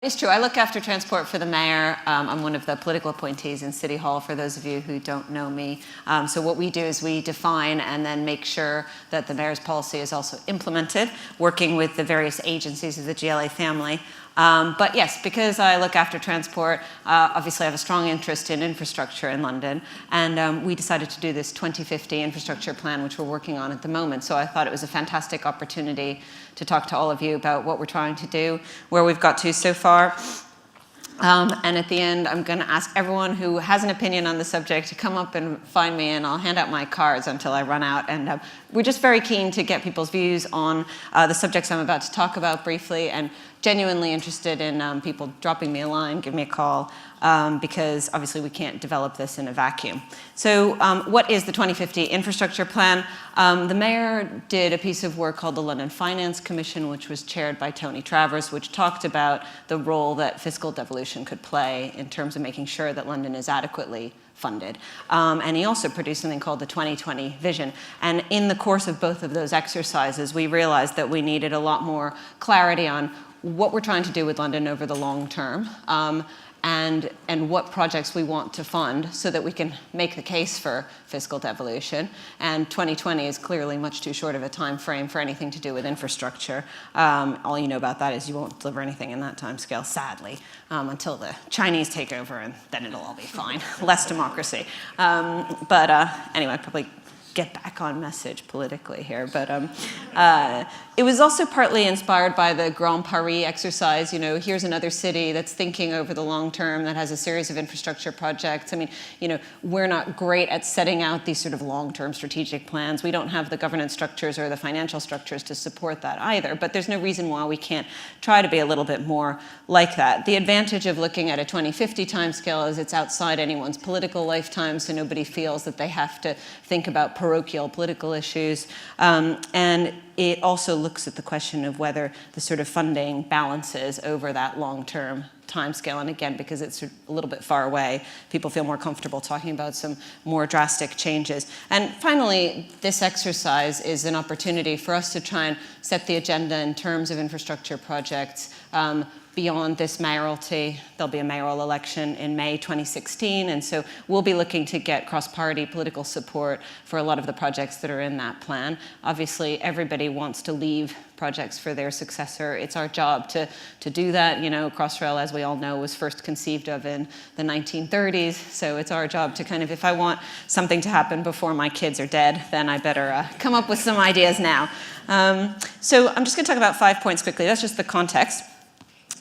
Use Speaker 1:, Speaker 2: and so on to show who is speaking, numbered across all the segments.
Speaker 1: It's true. I look after transport for the mayor. I'm one of the political appointees in City Hall, for those of you who don't know me. So what we do is we define and then make sure that the mayor's policy is also implemented, working with the various agencies of the GLA family. But yes, because I look after transport, obviously I have a strong interest in infrastructure in London, and we decided to do this 2050 infrastructure plan, which we're working on at the moment. So I thought it was a fantastic opportunity to talk to all of you about what we're trying to do, where we've got to so far. And at the end, I'm going to ask everyone who has an opinion on the subject to come up and find me, and I'll hand out my cards until I run out. And we're just very keen to get people's views on the subjects I'm about to talk about briefly, and genuinely interested in people dropping me a line, give me a call, because obviously we can't develop this in a vacuum. So what is the 2050 infrastructure plan? The mayor did a piece of work called the London Finance Commission, which was chaired by Tony Travers, which talked about the role that fiscal devolution could play in terms of making sure that London is adequately funded. And he also produced something called the 2020 Vision. And in the course of both of those exercises, we realized that we needed a lot more clarity on what we're trying to do with London over the long term, and what projects we want to fund so that we can make the case for fiscal devolution. And 2020 is clearly much too short of a time frame for anything to do with infrastructure. All you know about that is you won't deliver anything in that time scale, sadly, until the Chinese take over, and then it'll all be fine. Less democracy. But anyway, probably get back on message politically here, but it was also partly inspired by the Grand Paris exercise. You know, here's another city that's thinking over the long term, that has a series of infrastructure projects. I mean, you know, we're not great at setting out these sort of long-term strategic plans. We don't have the governance structures or the financial structures to support that either, but there's no reason why we can't try to be a little bit more like that. The advantage of looking at a 2050 timescale is it's outside anyone's political lifetime, so nobody feels that they have to think about parochial political issues. And it also looks at the question of whether the sort of funding balances over that long-term timescale. And again, because it's a little bit far away, people feel more comfortable talking about some more drastic changes. And finally, this exercise is an opportunity for us to try and set the agenda in terms of infrastructure projects beyond this mayoralty. There'll be a mayoral election in May 2016, and so we'll be looking to get cross-party political support for a lot of the projects that are in that plan. Obviously, everybody wants to leave projects for their successor. It's our job to do that. You know, Crossrail, as we all know, was first conceived of in the 1930s, so it's our job to kind of, if I want something to happen before my kids are dead, then I better come up with some ideas now. So I'm just going to talk about 5 points quickly. That's just the context.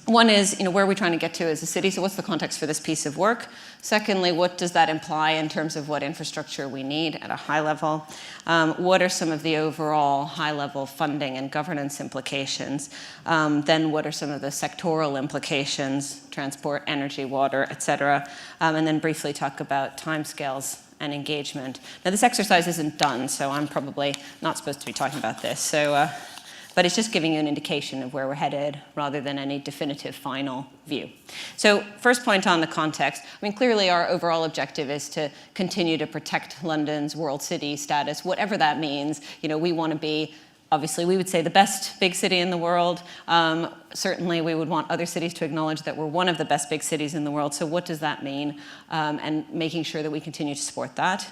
Speaker 1: One is, you know, where are we trying to get to as a city? So what's the context for this piece of work? Secondly, what does that imply in terms of what infrastructure we need at a high level? What are some of the overall high-level funding and governance implications? Then what are some of the sectoral implications, transport, energy, water, et cetera? And then briefly talk about timescales and engagement. Now, this exercise isn't done, so I'm probably not supposed to be talking about this. So. But it's just giving you an indication of where we're headed rather than any definitive final view. So first point on the context, I mean, clearly our overall objective is to continue to protect London's world city status, whatever that means. You know, we want to be, obviously, we would say the best big city in the world. Certainly, we would want other cities to acknowledge that we're one of the best big cities in the world. So what does that mean? And making sure that we continue to support that.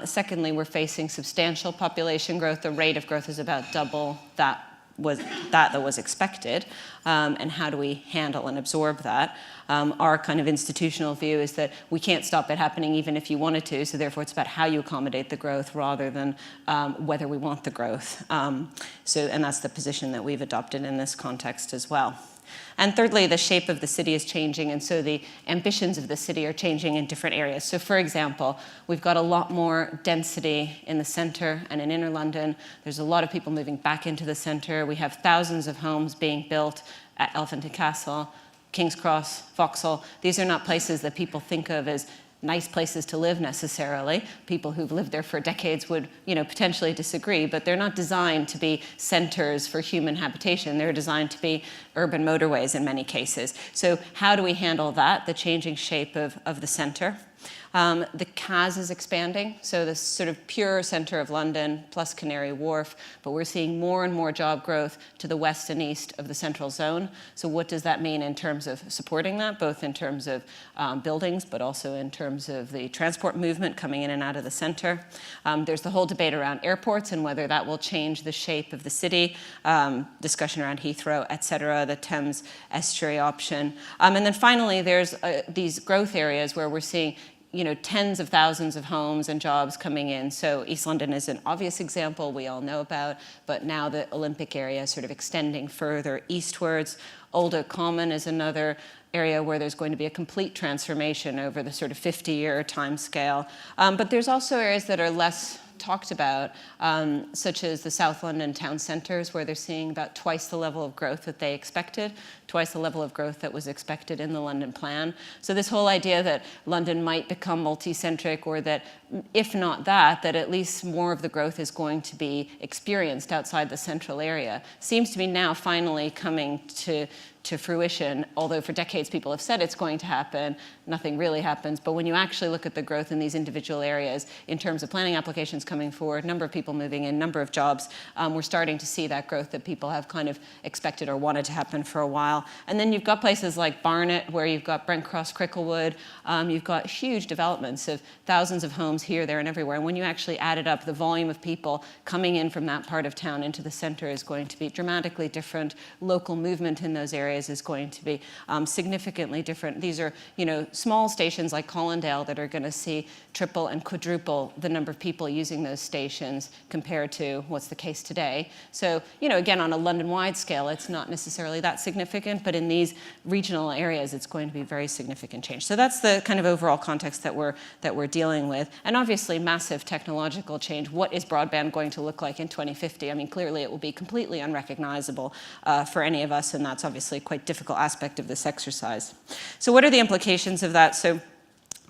Speaker 1: Secondly, we're facing substantial population growth. The rate of growth is about double that was expected, and how do we handle and absorb that? Our kind of institutional view is that we can't stop it happening even if you wanted to, so therefore it's about how you accommodate the growth rather than whether we want the growth. And that's the position that we've adopted in this context as well. And thirdly, the shape of the city is changing, and so the ambitions of the city are changing in different areas. So for example, we've got a lot more density in the center and in inner London. There's a lot of people moving back into the center. We have thousands of homes being built at Elephant and Castle, King's Cross, Vauxhall. These are not places that people think of as nice places to live necessarily. People who've lived there for decades would, you know, potentially disagree, but they're not designed to be centers for human habitation. They're designed to be urban motorways in many cases. So how do we handle that, the changing shape of the center? The CAS is expanding, so this sort of pure center of London plus Canary Wharf, but we're seeing more and more job growth to the west and east of the central zone. So what does that mean in terms of supporting that, both in terms of buildings, but also in terms of the transport movement coming in and out of the center? There's the whole debate around airports and whether that will change the shape of the city, discussion around Heathrow, et cetera, the Thames estuary option. And then finally, there's these growth areas where we're seeing tens of thousands of homes and jobs coming in. So East London is an obvious example we all know about, but now the Olympic area is sort of extending further eastwards. Old Oak Common is another area where there's going to be a complete transformation over the sort of 50-year time scale. But there's also areas that are less talked about, such as the South London town centres, where they're seeing about twice the level of growth that they expected, twice the level of growth that was expected in the London plan. So this whole idea that London might become multi-centric, or that if not that at least more of the growth is going to be experienced outside the central area, seems to be now finally coming to fruition. Although for decades people have said it's going to happen, nothing really happens. But when you actually look at the growth in these individual areas in terms of planning applications coming forward, number of people moving in, number of jobs, we're starting to see that growth that people have kind of expected or wanted to happen for a while. And then you've got places like Barnet, where you've got Brent Cross, Cricklewood. You've got huge developments of thousands of homes here, there, and everywhere. And when you actually add it up, the volume of people coming in from that part of town into the center is going to be dramatically different. Local movement in those areas is going to be significantly different. These are, small stations like Colindale that are going to see triple and quadruple the number of people using those stations compared to what's the case today. So, again, on a London-wide scale, it's not necessarily that significant, but in these regional areas, it's going to be very significant change. So that's the kind of overall context that we're dealing with. And obviously, massive technological change. What is broadband going to look like in 2050? I mean, clearly, it will be completely unrecognizable for any of us, and that's obviously quite difficult aspect of this exercise. So what are the implications of that? So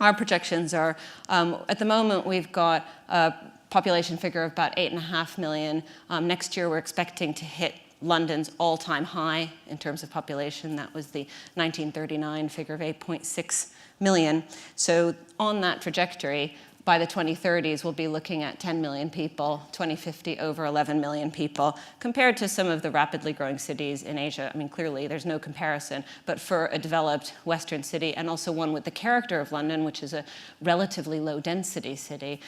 Speaker 1: our projections are, at the moment, we've got a population figure of about 8.5 million. Next year, we're expecting to hit London's all-time high in terms of population. That was the 1939 figure of 8.6 million. So on that trajectory, by the 2030s, we'll be looking at 10 million people, 2050 over 11 million people, compared to some of the rapidly growing cities in Asia. I mean, clearly, there's no comparison, but for a developed Western city, and also one with the character of London, which is a relatively low-density city,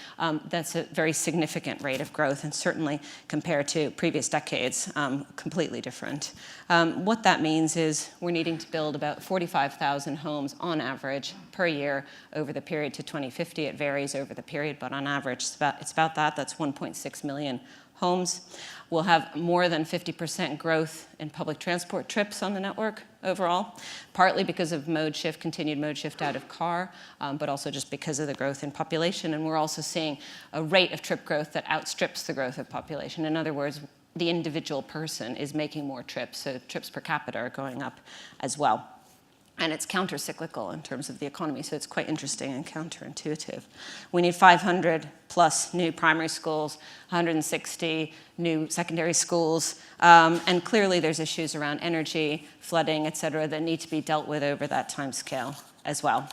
Speaker 1: that's a very significant rate of growth, and certainly compared to previous decades, completely different. What that means is we're needing to build about 45,000 homes on average per year over the period to 2050. It varies over the period, but on average, it's about that. That's 1.6 million homes. We'll have more than 50% growth in public transport trips on the network overall, partly because of continued mode shift out of car, but also just because of the growth in population. And we're also seeing a rate of trip growth that outstrips the growth of population. In other words, the individual person is making more trips, so trips per capita are going up as well. And it's counter-cyclical in terms of the economy, so it's quite interesting and counterintuitive. We need 500 plus new primary schools, 160 new secondary schools, and clearly there's issues around energy, flooding, et cetera, that need to be dealt with over that time scale as well.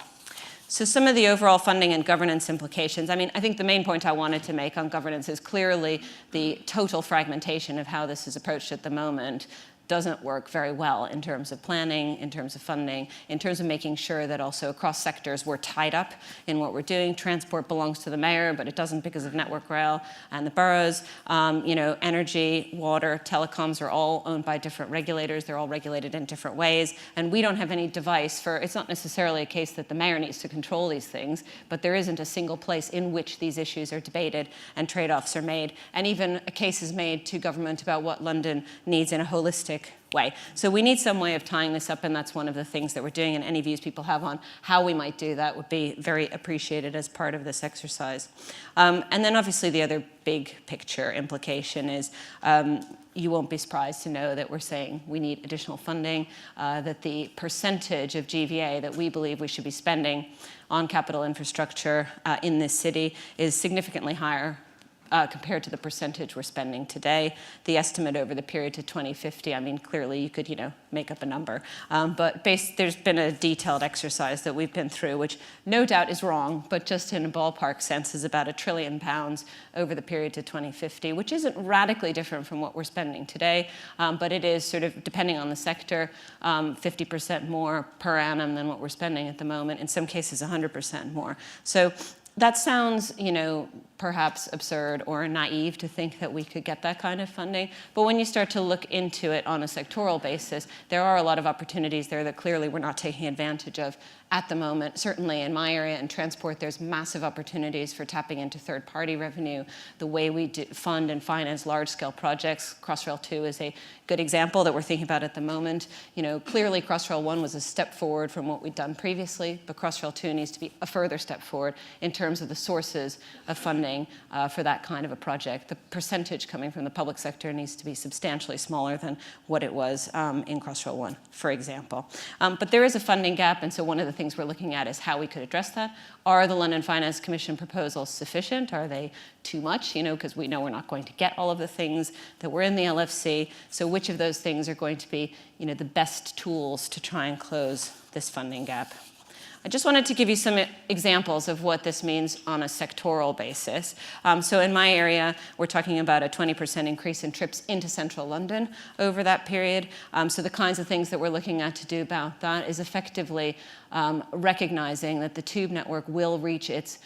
Speaker 1: So some of the overall funding and governance implications. I mean, I think the main point I wanted to make on governance is clearly the total fragmentation of how this is approached at the moment doesn't work very well in terms of planning, in terms of funding, in terms of making sure that also across sectors we're tied up in what we're doing. Transport belongs to the mayor, but it doesn't because of Network Rail and the boroughs. Energy, water, telecoms are all owned by different regulators. They're all regulated in different ways. And we don't have any device for, it's not necessarily a case that the mayor needs to control these things, but there isn't a single place in which these issues are debated and trade-offs are made. And even a case is made to government about what London needs in a holistic way. So we need some way of tying this up, and that's one of the things that we're doing, and any views people have on how we might do that would be very appreciated as part of this exercise. And then obviously the other big picture implication is you won't be surprised to know that we're saying we need additional funding, that the percentage of GVA that we believe we should be spending on capital infrastructure in this city is significantly higher compared to the percentage we're spending today. The estimate over the period to 2050, I mean, clearly you could, make up a number. But there's been a detailed exercise that we've been through, which no doubt is wrong, but just in a ballpark sense is about £1 trillion over the period to 2050, which isn't radically different from what we're spending today, but it is sort of, depending on the sector, 50% more per annum than what we're spending at the moment, in some cases 100% more. So that sounds, perhaps absurd or naive to think that we could get that kind of funding. But when you start to look into it on a sectoral basis, there are a lot of opportunities there that clearly we're not taking advantage of at the moment. Certainly in my area in transport, there's massive opportunities for tapping into third-party revenue. The way we fund and finance large-scale projects, Crossrail 2 is a good example that we're thinking about at the moment. Clearly Crossrail 1 was a step forward from what we'd done previously, but Crossrail 2 needs to be a further step forward in terms of the sources of funding for that kind of a project. The percentage coming from the public sector needs to be substantially smaller than what it was in Crossrail 1, for example. But there is a funding gap, and so one of the things we're looking at is how we could address that. Are the London Finance Commission proposals sufficient? Are they too much? Because we know we're not going to get all of the things that were in the LFC. So which of those things are going to be, the best tools to try and close this funding gap? I just wanted to give you some examples of what this means on a sectoral basis. So in my area, we're talking about a 20% increase in trips into central London over that period. So the kinds of things that we're looking at to do about that is effectively recognizing that the tube network will reach its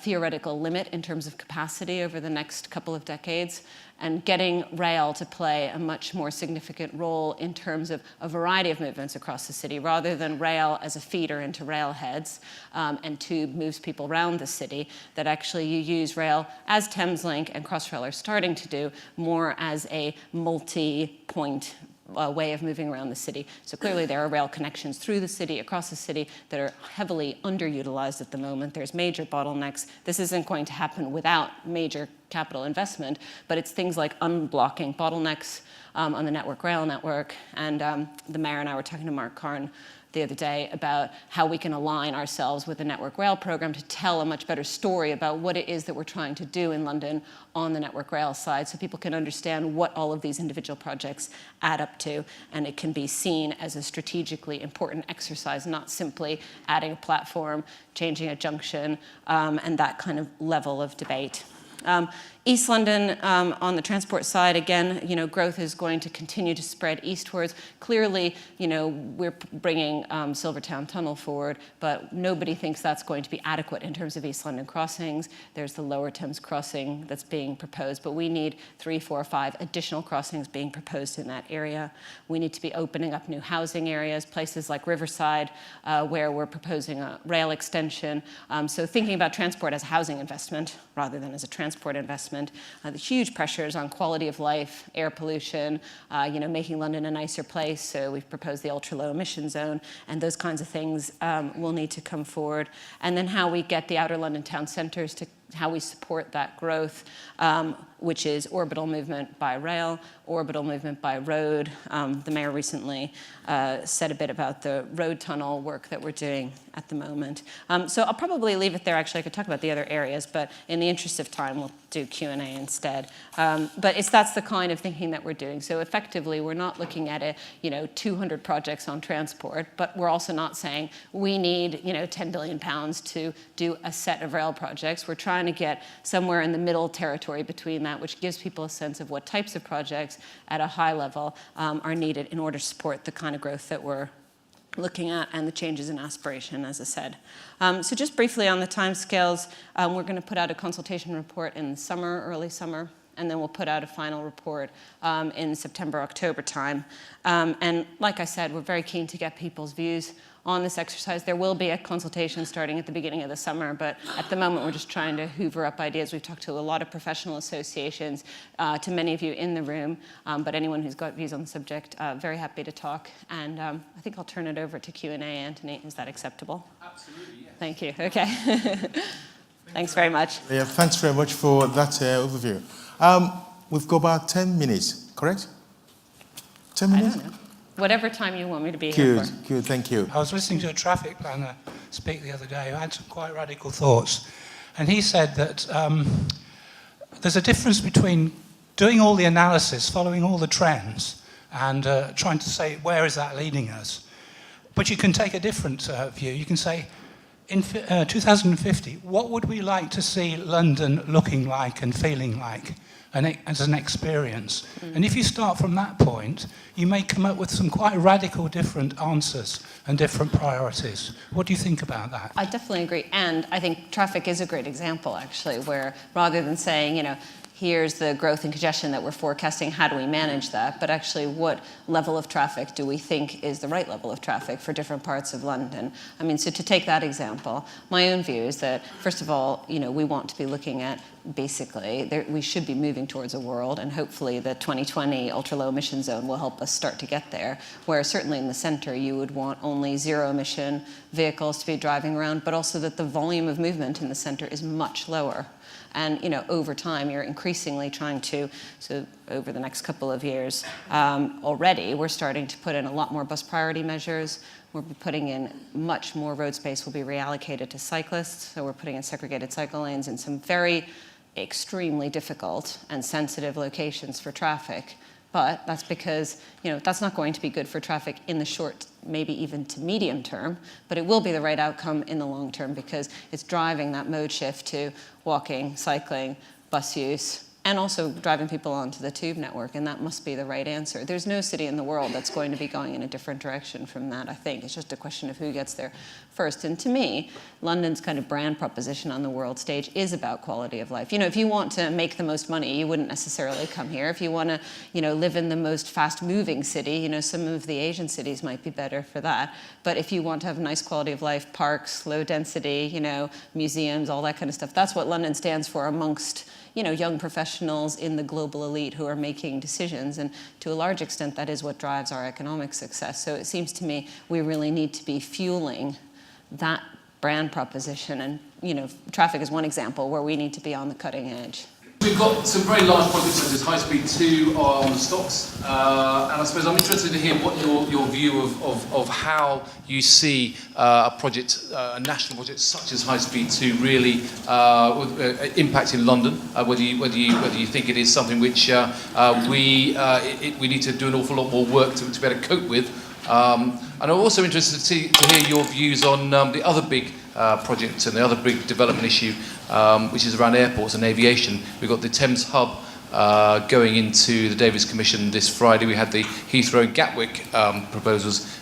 Speaker 1: theoretical limit in terms of capacity over the next couple of decades, and getting rail to play a much more significant role in terms of a variety of movements across the city, rather than rail as a feeder into railheads and tube moves people around the city, that actually you use rail, as Thameslink and Crossrail are starting to do, more as a multi-point way of moving around the city. So clearly there are rail connections through the city, across the city, that are heavily underutilized at the moment. There's major bottlenecks. This isn't going to happen without major capital investment, but it's things like unblocking bottlenecks on the Network Rail network. And the mayor and I were talking to Mark Carn the other day about how we can align ourselves with the Network Rail program to tell a much better story about what it is that we're trying to do in London on the Network Rail side, so people can understand what all of these individual projects add up to, and it can be seen as a strategically important exercise, not simply adding a platform, changing a junction, and that kind of level of debate. East London, on the transport side, again, growth is going to continue to spread eastwards. Clearly, we're bringing Silvertown Tunnel forward, but nobody thinks that's going to be adequate in terms of East London crossings. There's the Lower Thames crossing that's being proposed, but we need 3, 4, 5 additional crossings being proposed in that area. We need to be opening up new housing areas, places like Riverside, where we're proposing a rail extension. So thinking about transport as a housing investment rather than as a transport investment. The huge pressures on quality of life, air pollution, making London a nicer place. So we've proposed the ultra-low emission zone, and those kinds of things will need to come forward. And then how we get the outer London town centres to how we support that growth, which is orbital movement by rail, orbital movement by road. The mayor recently said a bit about the road tunnel work that we're doing at the moment. So I'll probably leave it there. Actually, I could talk about the other areas, but in the interest of time, we'll do Q&A instead. But that's the kind of thinking that we're doing. So effectively, we're not looking at 200 projects on transport, but we're also not saying we need £10 billion to do a set of rail projects. We're trying to get somewhere in the middle territory between that, which gives people a sense of what types of projects at a high level are needed in order to support the kind of growth that we're looking at and the changes in aspiration, as I said. So just briefly on the timescales, we're going to put out a consultation report in the summer, early summer, and then we'll put out a final report in September, October time. And like I said, we're very keen to get people's views on this exercise. There will be a consultation starting at the beginning of the summer, but at the moment we're just trying to hoover up ideas. We've talked to a lot of professional associations, to many of you in the room, but anyone who's got views on the subject, very happy to talk. And I think I'll turn it over to Q&A, Anthony. Is that acceptable?
Speaker 2: Absolutely, yes.
Speaker 1: Thank you. Okay. Thanks very much.
Speaker 3: Yeah, thanks very much for that overview. We've got about 10 minutes, correct? 10 minutes?
Speaker 1: I don't know. Whatever time you want me to be here for.
Speaker 3: Good, thank you.
Speaker 2: I was listening to a traffic planner speak the other day who had some quite radical thoughts. And he said that there's a difference between doing all the analysis, following all the trends, and trying to say, where is that leading us? But you can take a different view. You can say, in 2050, what would we like to see London looking like and feeling like as an experience? And if you start from that point, you may come up with some quite radical different answers and different priorities. What do you think about that?
Speaker 1: I definitely agree. And I think traffic is a great example, actually, where rather than saying, here's the growth and congestion that we're forecasting, how do we manage that? But actually, what level of traffic do we think is the right level of traffic for different parts of London? I mean, so to take that example, my own view is that, first of all, we want to be looking at basically, we should be moving towards a world, and hopefully the 2020 ultra-low emission zone will help us start to get there, where certainly in the center you would want only zero-emission vehicles to be driving around, but also that the volume of movement in the center is much lower. And over time, you're increasingly trying to, so over the next couple of years, already, we're starting to put in a lot more bus priority measures. We're putting in much more road space will be reallocated to cyclists. So we're putting in segregated cycle lanes in some very extremely difficult and sensitive locations for traffic. But that's because, that's not going to be good for traffic in the short, maybe even to medium term, but it will be the right outcome in the long term because it's driving that mode shift to walking, cycling, bus use, and also driving people onto the tube network, and that must be the right answer. There's no city in the world that's going to be going in a different direction from that, I think. It's just a question of who gets there first. And to me, London's kind of brand proposition on the world stage is about quality of life. If you want to make the most money, you wouldn't necessarily come here. If you want to, live in the most fast-moving city, some of the Asian cities might be better for that. But if you want to have a nice quality of life, parks, low density, museums, all that kind of stuff, that's what London stands for amongst young professionals in the global elite who are making decisions. And to a large extent, that is what drives our economic success. So it seems to me we really need to be fueling that brand proposition. And, traffic is one example where we need to be on the cutting edge.
Speaker 4: We've got some very large projects such as High Speed 2 on the stocks, and I suppose I'm interested to hear what your view of how you see a project, a national project such as High Speed 2 really impacting London. Whether you think it is something which we need to do an awful lot more work to be able to cope with. And I'm also interested to hear your views on the other big project and the other big development issue, which is around airports and aviation. We've got the Thames hub going into the Davis Commission this Friday. We had the Heathrow and Gatwick proposals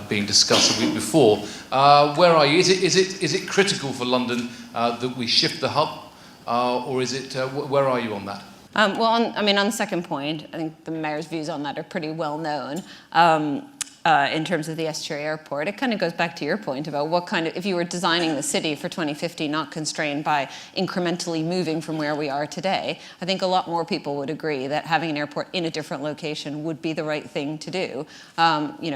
Speaker 4: being discussed a week before. Where are you? Is it critical for London that we shift the hub, or is it? Where are you on that?
Speaker 1: On the second point, I think the mayor's views on that are pretty well known. In terms of the estuary airport, it kind of goes back to your point about what kind of, if you were designing the city for 2050, not constrained by incrementally moving from where we are today, I think a lot more people would agree that having an airport in a different location would be the right thing to do.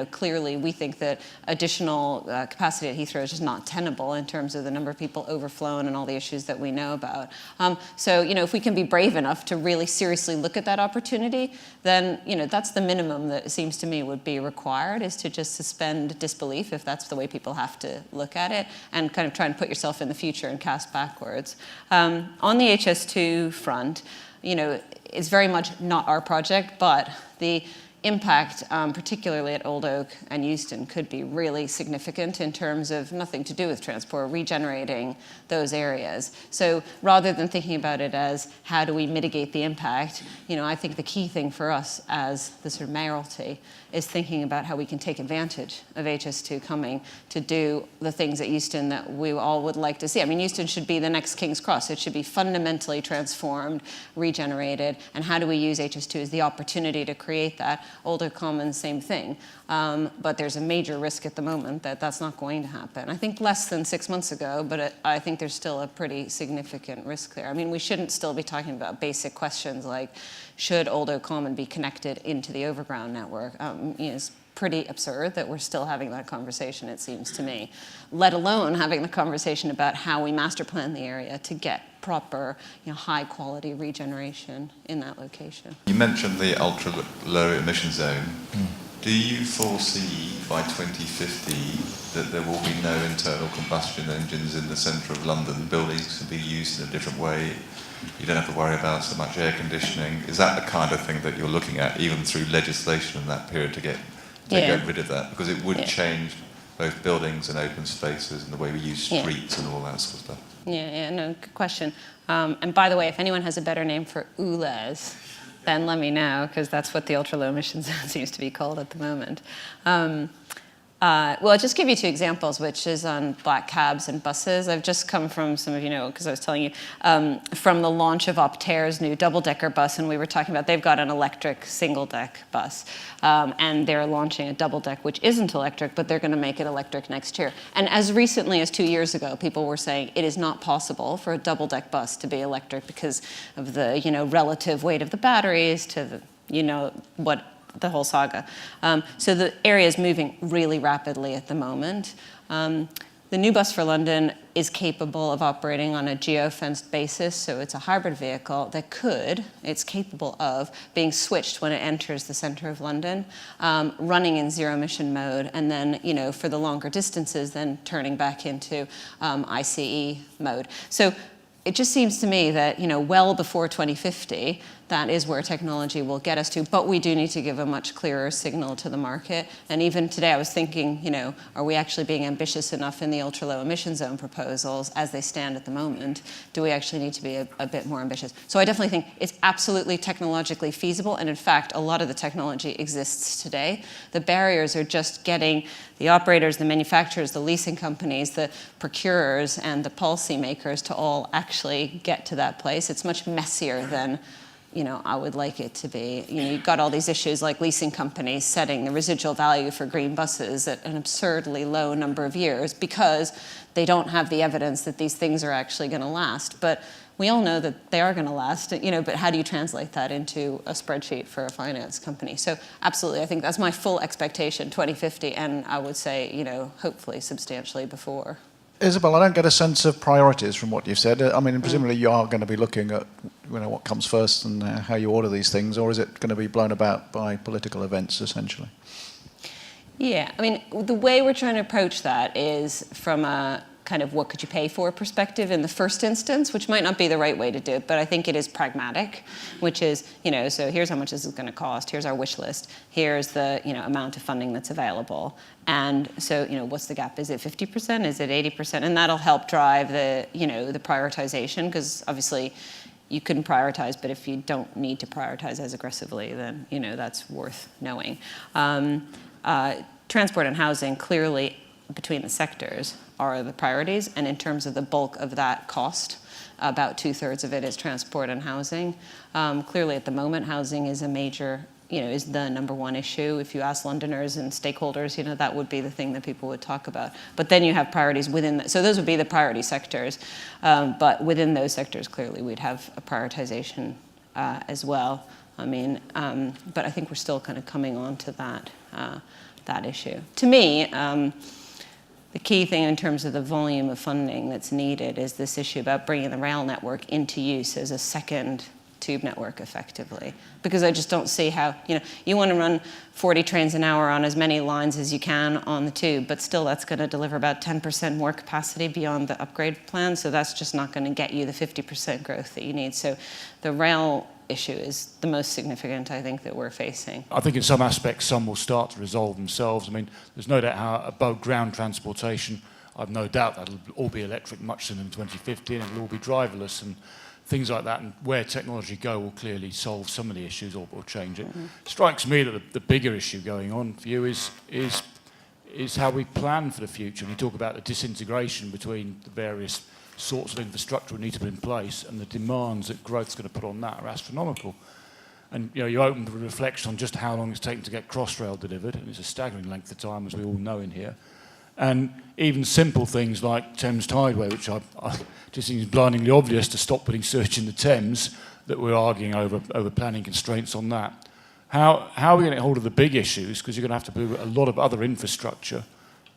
Speaker 1: Clearly we think that additional capacity at Heathrow is just not tenable in terms of the number of people overflown and all the issues that we know about. If we can be brave enough to really seriously look at that opportunity, then, that's the minimum that it seems to me would be required, is to just suspend disbelief, if that's the way people have to look at it, and kind of try and put yourself in the future and cast backwards. On the HS2 front, it's very much not our project, but the impact, particularly at Old Oak and Euston, could be really significant in terms of nothing to do with transport, regenerating those areas. So rather than thinking about it as how do we mitigate the impact, I think the key thing for us as the sort of mayoralty is thinking about how we can take advantage of HS2 coming to do the things at Euston that we all would like to see. I mean, Euston should be the next King's Cross. It should be fundamentally transformed, regenerated, and how do we use HS2 as the opportunity to create that? Old Oak Commons, same thing. But there's a major risk at the moment that that's not going to happen. I think less than 6 months ago, but I think there's still a pretty significant risk there. I mean, we shouldn't still be talking about basic questions like, should Old Oak Common be connected into the overground network? It's pretty absurd that we're still having that conversation, it seems to me, let alone having the conversation about how we master plan the area to get proper, high quality regeneration in that location.
Speaker 5: You mentioned the ultra low emission zone. Do you foresee by 2050 that there will be no internal combustion engines in the centre of London? Buildings can be used in a different way. You don't have to worry about so much air conditioning. Is that the kind of thing that you're looking at, even through legislation in that period, to get rid of that? Because it would change both buildings and open spaces and the way we use streets and all that sort of stuff.
Speaker 1: No, good question. And by the way, if anyone has a better name for ULEZ, then let me know, because that's what the ultra-low emission zone seems to be called at the moment. Well, I'll just give you two examples, which is on black cabs and buses. I've just come from, some of you know, because I was telling you, from the launch of Optair's new double-decker bus, and we were talking about they've got an electric single-deck bus, and they're launching a double-deck which isn't electric, but they're going to make it electric next year. And as recently as 2 years ago, people were saying it is not possible for a double-deck bus to be electric because of the, relative weight of the batteries to the, the whole saga. So the area is moving really rapidly at the moment. The new bus for London is capable of operating on a geo-fenced basis, so it's a hybrid vehicle that it's capable of being switched when it enters the center of London, running in zero-emission mode, and then, for the longer distances, then turning back into ICE mode. So it just seems to me that, well before 2050, that is where technology will get us to, but we do need to give a much clearer signal to the market. And even today I was thinking, are we actually being ambitious enough in the ultra-low emission zone proposals as they stand at the moment? Do we actually need to be a bit more ambitious? So I definitely think it's absolutely technologically feasible, and in fact, a lot of the technology exists today. The barriers are just getting the operators, the manufacturers, the leasing companies, the procurers, and the policymakers to all actually get to that place. It's much messier than I would like it to be. You've got all these issues like leasing companies setting the residual value for green buses at an absurdly low number of years because they don't have the evidence that these things are actually going to last. But we all know that they are going to last, but how do you translate that into a spreadsheet for a finance company? So absolutely, I think that's my full expectation, 2050, and I would say, hopefully substantially before.
Speaker 6: Isabel, I don't get a sense of priorities from what you've said. I mean, presumably you are going to be looking at what comes first and how you order these things, or is it going to be blown about by political events, essentially?
Speaker 1: Yeah, I mean, the way we're trying to approach that is from a kind of what could you pay for perspective in the first instance, which might not be the right way to do it, but I think it is pragmatic, which is, so here's how much this is going to cost, here's our wish list, here's the, amount of funding that's available. And so, what's the gap? Is it 50%? Is it 80%? And that'll help drive the, the prioritization, because obviously you can prioritize, but if you don't need to prioritize as aggressively, then, that's worth knowing. Transport and housing, clearly, between the sectors, are the priorities, and in terms of the bulk of that cost, about 2/3 of it is transport and housing. Clearly, at the moment, housing is a major, is the number one issue. If you ask Londoners and stakeholders, that would be the thing that people would talk about. But then you have priorities within that. So those would be the priority sectors. But within those sectors, clearly, we'd have a prioritization as well. I mean, but I think we're still kind of coming on to that issue. To me, the key thing in terms of the volume of funding that's needed is this issue about bringing the rail network into use as a second tube network effectively. Because I just don't see how, you want to run 40 trains an hour on as many lines as you can on the tube, but still that's going to deliver about 10% more capacity beyond the upgrade plan, so that's just not going to get you the 50% growth that you need. So the rail issue is the most significant, I think, that we're facing.
Speaker 7: I think in some aspects, some will start to resolve themselves. I mean, there's no doubt how above ground transportation, I've no doubt that'll all be electric much sooner than 2050, and it'll all be driverless and things like that. And where technology go will clearly solve some of the issues or change it. Mm-hmm. It strikes me that the bigger issue going on for you is how we plan for the future. We talk about the disintegration between the various sorts of infrastructure we need to put in place, and the demands that growth's going to put on that are astronomical. And you open the reflection on just how long it's taken to get Crossrail delivered, and it's a staggering length of time, as we all know in here. And even simple things like Thames Tideway, which I just think is blindingly obvious to stop putting sewage in the Thames, that we're arguing over planning constraints on that. How are we going to get hold of the big issues? Because you're going to have to do a lot of other infrastructure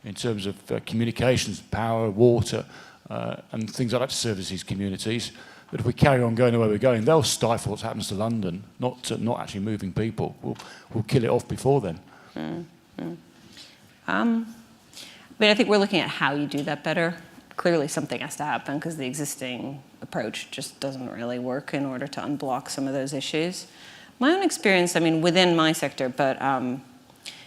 Speaker 7: in terms of communications, power, water, and things like that to service these communities. But if we carry on going the way we're going, they'll stifle what happens to London, not actually moving people. We'll kill it off before then.
Speaker 1: I think we're looking at how you do that better. Clearly something has to happen because the existing approach just doesn't really work in order to unblock some of those issues. My own experience, within my sector, but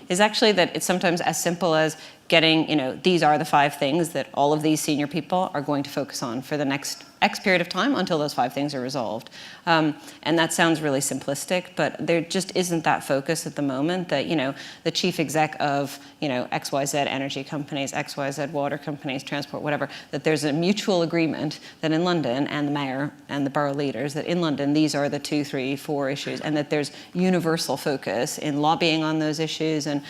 Speaker 1: is actually that it's sometimes as simple as getting, these are the 5 things that all of these senior people are going to focus on for the next X period of time until those 5 things are resolved. And that sounds really simplistic, but there just isn't that focus at the moment that, the chief exec of, XYZ energy companies, XYZ water companies, transport, whatever, that there's a mutual agreement that in London, and the mayor and the borough leaders, that in London, these are the 2, 3, 4 issues, and that there's universal focus in lobbying on those issues and,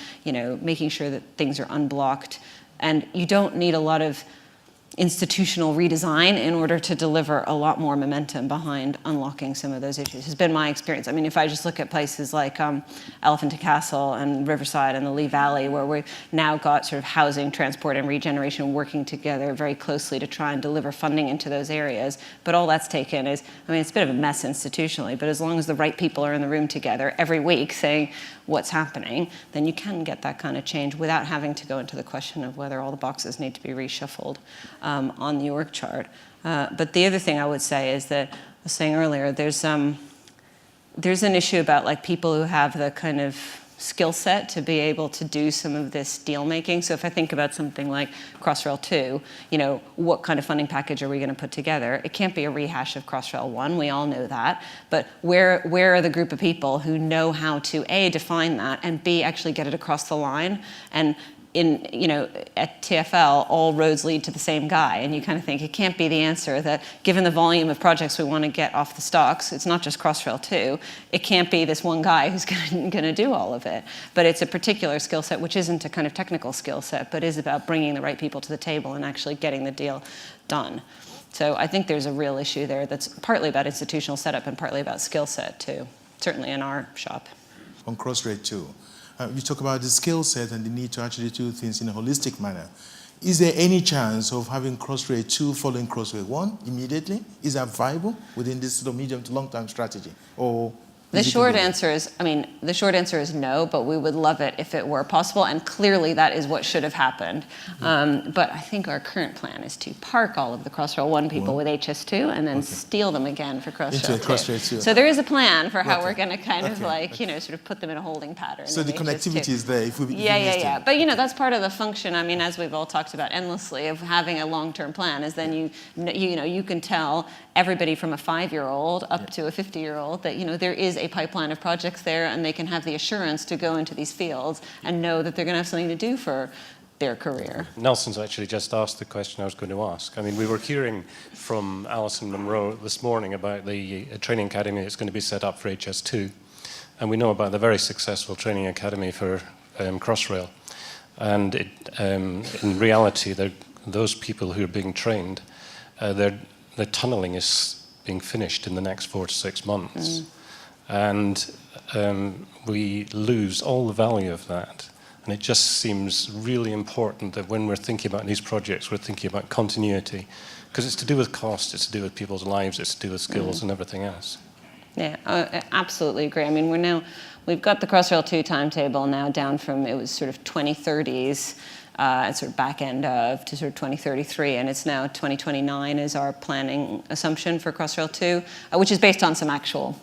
Speaker 1: making sure that things are unblocked. And you don't need a lot of institutional redesign in order to deliver a lot more momentum behind unlocking some of those issues. Has been my experience. If I just look at places like Elephant and Castle and Riverside and the Lee Valley, where we've now got sort of housing, transport, and regeneration working together very closely to try and deliver funding into those areas. But all that's taken is, it's a bit of a mess institutionally, but as long as the right people are in the room together every week saying what's happening, then you can get that kind of change without having to go into the question of whether all the boxes need to be reshuffled on the org chart. But the other thing I would say is that, I was saying earlier, there's an issue about people who have the kind of skill set to be able to do some of this deal making. So if I think about something like Crossrail 2, what kind of funding package are we going to put together? It can't be a rehash of Crossrail 1, we all know that. But where are the group of people who know how to A, define that, and B, actually get it across the line? And at TfL, all roads lead to the same guy, and you kind of think it can't be the answer that given the volume of projects we want to get off the stocks, it's not just Crossrail 2, it can't be this one guy who's going to do all of it. But it's a particular skill set, which isn't a kind of technical skill set, but is about bringing the right people to the table and actually getting the deal done. So I think there's a real issue there that's partly about institutional setup and partly about skill set too, certainly in our shop.
Speaker 3: On Crossrail 2. You talk about the skill set and the need to actually do things in a holistic manner. Is there any chance of having Crossrail 2 following Crossrail 1 immediately? Is that viable within this sort of medium to long-term strategy? Or
Speaker 1: the short answer is no, but we would love it if it were possible, and clearly that is what should have happened. But I think our current plan is to park all of the Crossrail 1 people with HS2 and then steal them again for Crossrail 2. So there is a plan for how we're going to kind of sort of put them in a holding pattern.
Speaker 3: So the connectivity is there. If we
Speaker 1: yeah. But that's part of the function. As we've all talked about endlessly, of having a long-term plan is then you can tell everybody from a 5-year-old up to a 50-year-old that there is a pipeline of projects there, and they can have the assurance to go into these fields and know that they're going to have something to do for their career.
Speaker 8: Nelson's actually just asked the question I was going to ask. We were hearing from Alison Munro this morning about the training academy that's going to be set up for HS2, and we know about the very successful training academy for Crossrail. And in reality, those people who are being trained, their tunnelling is being finished in the next 4 to 6 months. And we lose all the value of that. And it just seems really important that when we're thinking about these projects, we're thinking about continuity. Because it's to do with cost, it's to do with people's lives, it's to do with skills and everything else.
Speaker 1: Yeah, I absolutely agree. We've got the Crossrail 2 timetable now down from, it was sort of 2030s, sort of back end of, to sort of 2033, and it's now 2029 is our planning assumption for Crossrail 2, which is based on some actual,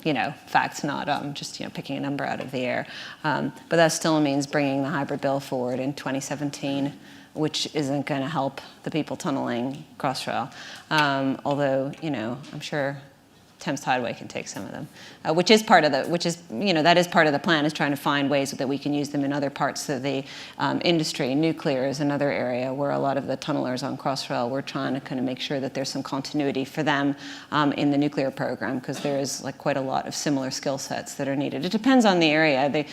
Speaker 1: facts, not just, picking a number out of the air. But that still means bringing the hybrid bill forward in 2017, which isn't going to help the people tunneling Crossrail. Although, I'm sure Thames Tideway can take some of them, that is part of the plan, is trying to find ways that we can use them in other parts of the industry. Nuclear is another area where a lot of the tunnelers on Crossrail, we're trying to kind of make sure that there's some continuity for them in the nuclear program, because there is quite a lot of similar skill sets that are needed. It depends on the area.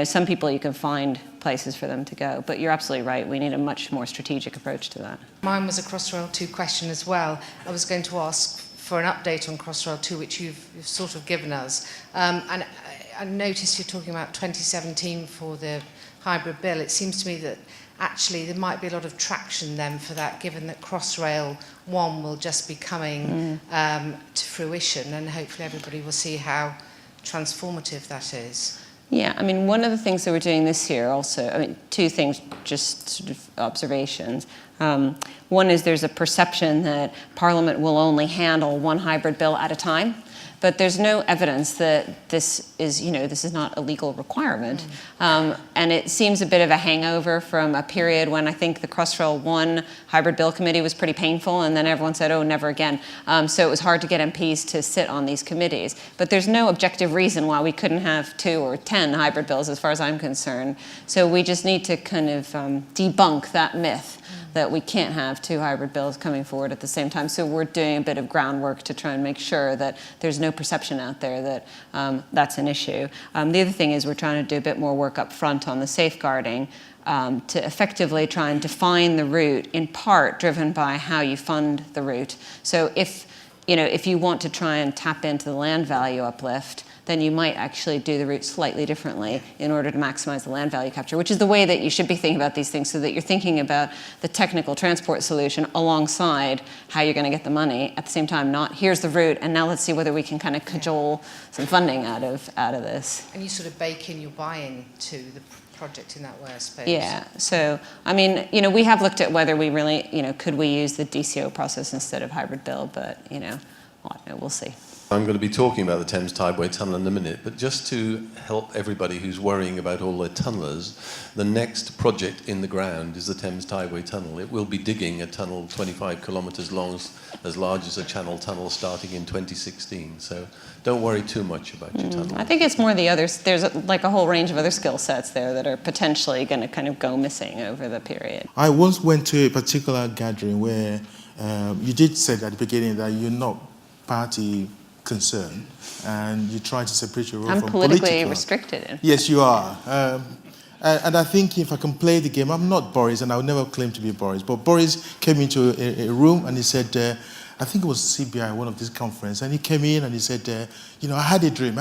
Speaker 1: Some people you can find places for them to go, but you're absolutely right. We need a much more strategic approach to that.
Speaker 9: Mine was a Crossrail 2 question as well. I was going to ask for an update on Crossrail 2, which you've sort of given us. And I noticed you're talking about 2017 for the hybrid bill. It seems to me that actually there might be a lot of traction then for that, given that Crossrail 1 will just be coming to fruition, and hopefully everybody will see how transformative that is.
Speaker 1: Yeah, I mean, one of the things that we're doing this year also, I mean, two things, just sort of observations. One is there's a perception that Parliament will only handle one hybrid bill at a time, but there's no evidence that this is, this is not a legal requirement. And it seems a bit of a hangover from a period when I think the Crossrail 1 hybrid bill committee was pretty painful, and then everyone said, oh, never again. So it was hard to get MPs to sit on these committees. But there's no objective reason why we couldn't have 2 or 10 hybrid bills as far as I'm concerned. So we just need to kind of debunk that myth that we can't have 2 hybrid bills coming forward at the same time. So we're doing a bit of groundwork to try and make sure that there's no perception out there that that's an issue. The other thing is we're trying to do a bit more work up front on the safeguarding to effectively try and define the route, in part driven by how you fund the route. So if you want to try and tap into the land value uplift, then you might actually do the route slightly differently in order to maximize the land value capture, which is the way that you should be thinking about these things, so that you're thinking about the technical transport solution alongside how you're going to get the money at the same time, not here's the route and now let's see whether we can kind of cajole some funding out of this.
Speaker 9: And you sort of bake in your buy-in to the project in that way, I suppose.
Speaker 1: Yeah, so, I mean, we have looked at whether we really, could we use the DCO process instead of hybrid bill, but, we'll see.
Speaker 10: I'm going to be talking about the Thames Tideway tunnel in a minute, but just to help everybody who's worrying about all the tunnellers, the next project in the ground is the Thames Tideway tunnel. It will be digging a tunnel 25 kilometres long, as large as a Channel tunnel, starting in 2016. So don't worry too much about your tunnel.
Speaker 1: I think it's more the others. There's a whole range of other skill sets there that are potentially going to kind of go missing over the period.
Speaker 3: I once went to a particular gathering where you did say at the beginning that you're not party concern, and you try to separate your role
Speaker 1: I'm
Speaker 3: from
Speaker 1: politically restricted.
Speaker 3: Yes, you are. And I think if I can play the game, I'm not Boris, and I would never claim to be Boris, but Boris came into a room and he said, I think it was CBI, one of these conference, and he came in and he said, I had a dream. And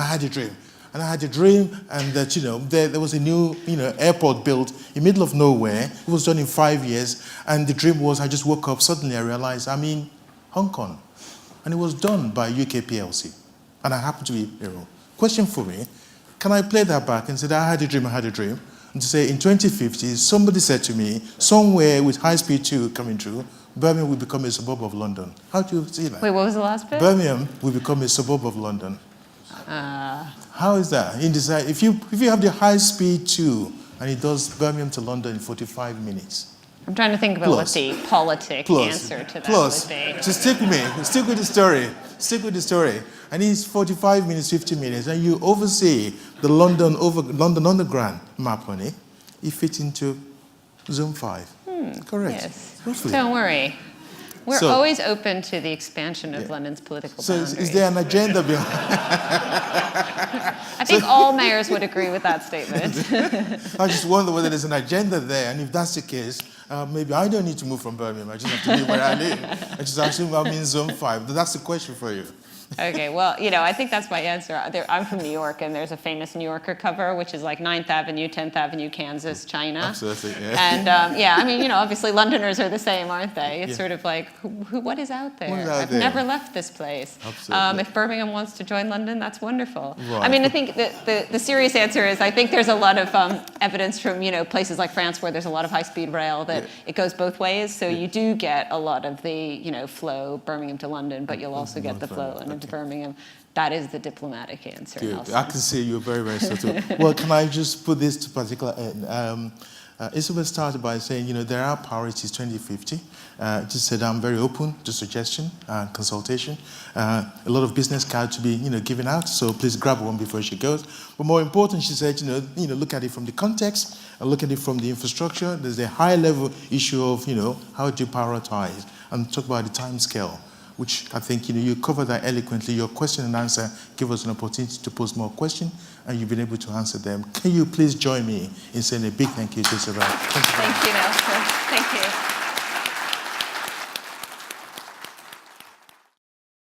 Speaker 3: I had a dream, and that, there was a new, airport built in the middle of nowhere. It was done in 5 years, and the dream was, I just woke up, suddenly I realized I'm in Hong Kong. And it was done by UK PLC. And I happen to be a hero. Question for me, can I play that back and say that I had a dream, and to say in 2050, somebody said to me, somewhere with high-speed 2 coming through, Birmingham will become a suburb of London. How do you see that?
Speaker 1: Wait, what was the last bit?
Speaker 3: Birmingham will become a suburb of London. How is that? If you have the high-speed 2, and it does Birmingham to London in 45 minutes,
Speaker 1: I'm trying to think about what the politic answer to that would be.
Speaker 3: Just stick with me. Stick with the story. And it's 45 minutes, 50 minutes, and you oversee the London Underground map on it. It fits into Zone 5. Correct.
Speaker 1: Yes.
Speaker 3: Roughly.
Speaker 1: Don't worry. We're always open to the expansion of London's political boundaries.
Speaker 3: So is there an agenda behind?
Speaker 1: I think all mayors would agree with that statement.
Speaker 3: I just wonder whether there's an agenda there, and if that's the case, maybe I don't need to move from Birmingham. I just have to live where I live. I just assume I'm in Zone 5. That's the question for you.
Speaker 1: Okay, well, I think that's my answer. I'm from New York, and there's a famous New Yorker cover, which is like 9th Avenue, 10th Avenue, Kansas, China.
Speaker 3: Absolutely, yeah.
Speaker 1: And, obviously Londoners are the same, aren't they? It's sort of like, what is out there? I've never left this place.
Speaker 3: Absolutely.
Speaker 1: If Birmingham wants to join London, that's wonderful.
Speaker 3: Right.
Speaker 1: I mean, I think the serious answer is I think there's a lot of evidence from, places like France where there's a lot of high-speed rail that it goes both ways. So you do get a lot of the, flow Birmingham to London, but you'll also get the flow London to Birmingham. That is the diplomatic answer.
Speaker 3: Good.
Speaker 1: Nelson.
Speaker 3: I can see you're very, very subtle. Well, can I just put this to particular end? Isabel started by saying, there are priorities 2050. Just said I'm very open to suggestion and consultation. A lot of business cards to be, given out, so please grab one before she goes. But more important, she said, look at it from the context and look at it from the infrastructure. There's a high-level issue of, how do you prioritize and talk about the time scale, which I think you covered that eloquently. Your question and answer give us an opportunity to pose more questions, and you've been able to answer them. Can you please join me in saying a big thank you to Isabel?
Speaker 1: Thank you, Nelson. Thank you.